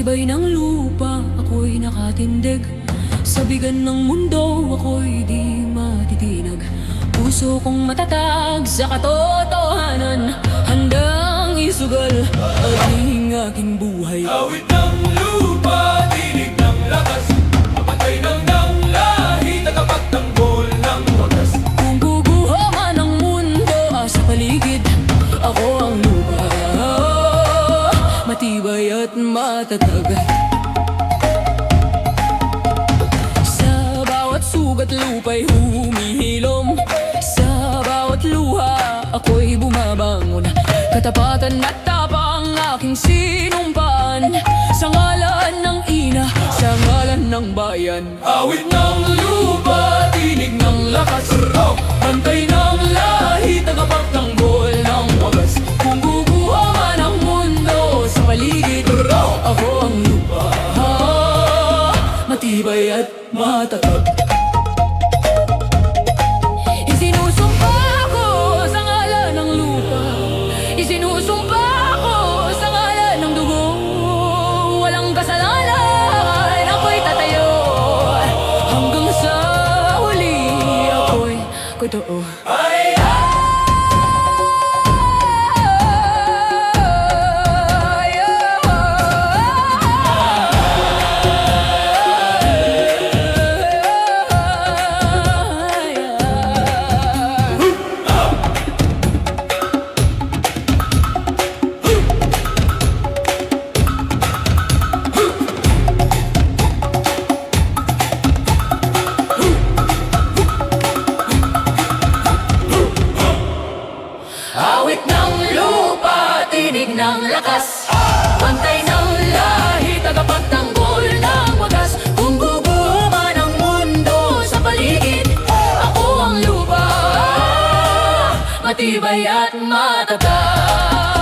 tibay ng lupa, ako'y nakatindig. Sa bigan ng mundo, ako'y di matitinag. Puso kong matatag sa katotohanan, handang isugal ang aking buhay. Awit ng lupa, tinig ng lakas, mapatay ng lahi, tagapagtanggol ng wagas. Kung guguho man ang mundo sa paligid, ako ang lupa, matibay at matatag. Sa bawat sugat lupa'y humihilom, sa bawat luha ako'y bumabangon. Katapatan at tapang aking sinumpaan, sa ngalan ng ina, sa ngalan ng bayan. Awit ng lupa, tinig ng lakas, bantay ng lahi, tagapagtanggol ng wagas. Kung guguha man ang mundo sa paligid, ako ang lupa, matibay at matatag. Isinusumpa ko sa ngalan ng lupa, isinusumpa ko sa ngalan ng dugo. Walang kasalanan, ako'y tatayo, hanggang sa huli ako'y totoo. Awit ng lupa, tinig ng lakas, Pantay ng lahi, tagapagtanggol ng wagas. Kung guguho man ang mundo sa paligid, ako ang lupa, matibay at matatag.